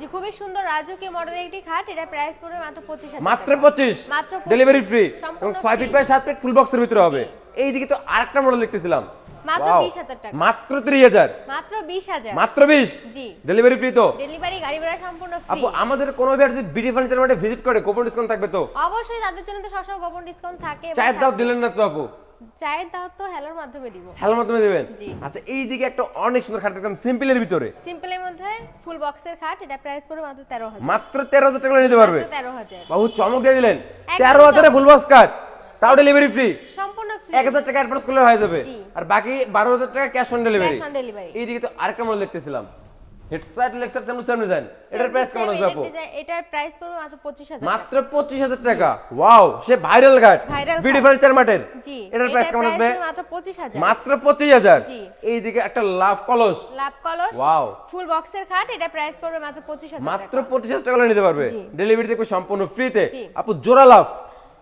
জি খুবই সুন্দর রাজকীয় মডেলের একটি খাট, এটা প্রাইস পড়বে মাত্র 25000 মাত্র টাকা। 25, মাত্র 25, ডেলিভারি ফ্রি এবং সম্পূর্ণ 6 feet free। By 7 feet full বক্সের ভিতরে হবে। এইদিকে তো আরেকটা মডেল দেখতেছিলাম, মাত্র Wow! 20000 টাকা। মাত্র 30000, মাত্র 20000। মাত্র 20, জি ডেলিভারি ফ্রি তো। ডেলিভারি গাড়ি ভাড়া সম্পূর্ণ ফ্রি। আপু আমাদের কোনো ভিউয়ার যদি বিডি ফার্নিচার মার্টে ভিজিট করে গোপন ডিসকাউন্ট থাকবে তো? অবশ্যই তাদের জন্য তো সবসময় গোপন ডিসকাউন্ট থাকে। এবং চায়ের দাও থাকবে। দিলেন না তো আপু? চায়ের দাও তো হ্যালোর মাধ্যমে দিব। হ্যালোর মাধ্যমে দিবেন? জি। আচ্ছা এইদিকে একটা অনেক সুন্দর খাট দেখলাম সিম্পলের ভিতরে, সিম্পলের মধ্যে ফুল বক্সের খাট, এটা প্রাইস পড়বে মাত্র 13000। মাত্র 13000 টাকা নিতে পারবে। মাত্র 13000। বাবু চমক দিয়ে দিলেন, একদম 13000 এ চমক। ফুল বক্স কাট, তাও ডেলিভারি ফ্রি। সম্পূর্ণ ফ্রি। 1000 টাকা অ্যাডভান্স করলে হয়ে যাবে, জি। আর বাকি 12000 টাকা cash on delivery. Cash on delivery. এইদিকে তো আরেকটা মডেল দেখতেছিলাম, হেডসেট লেক্সার সেম ডিজাইন, এটার প্রাইস কেমন আসবে আপু? এটার প্রাইস পড়বে মাত্র 25000 মাত্র 25000 টাকা। ওয়াও, সে ভাইরাল ঘাট Viral বিডি ঘাট। ফার্নিচার মার্টের। জি এটার প্রাইস কেমন আসবে? মাত্র 25000। মাত্র 25000। জি। এইদিকে একটা লাভ কলস, লাভ কলস ওয়াও, ফুল বক্সের খাট, এটা প্রাইস পড়বে মাত্র 25000 মাত্র টাকা। 25000 টাকা নিতে পারবে। জি। ডেলিভারি দেখবে সম্পূর্ণ ফ্রিতে। জি। আপু জোড়া লাভ,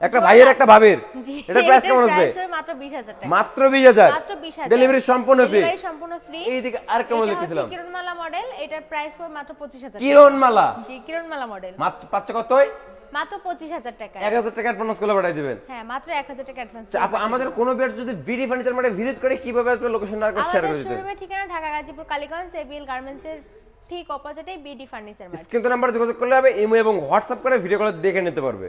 একটা জোড়া ভাইয়ের লাভ। একটা ভাবির, জি এটার প্রাইস কেমন আসবে? প্রাইস পড়বে মাত্র 20000 টাকা। মাত্র 20000। মাত্র 20000। ডেলিভারি সম্পূর্ণ ফ্রি। ডেলিভারি সম্পূর্ণ ফ্রি। এইদিকে আরেকটা মডেল দেখতেছিলাম, কিরণমালা মডেল, এটার প্রাইস পড়বে মাত্র 25000 টাকা। কিরণমালা, জি কিরণমালা মডেল মাত্র পাচ্ছে কতই? মাত্র 25000 টাকা। 1000 টাকা অ্যাডভান্স করলে পাঠিয়ে দিবেন। হ্যাঁ মাত্র 1000 টাকা অ্যাডভান্স। আচ্ছা, আপু আমাদের কোনো বিয়ার যদি বিডি ফার্নিচার মার্টে ভিজিট করে কিভাবে আসবে লোকেশনটা আরেকবার শেয়ার আমাদের করে দিতেন। শোরুমের ঠিকানা ঢাকা গাজীপুর কালীগঞ্জ এবিএল গার্মেন্টসের ঠিক অপোজিটে BD furniture mart. Screen number যোগাযোগ করলে হবে, ইমো এবং হোয়াটসঅ্যাপ করে ভিডিও কলে দেখে নিতে পারবে।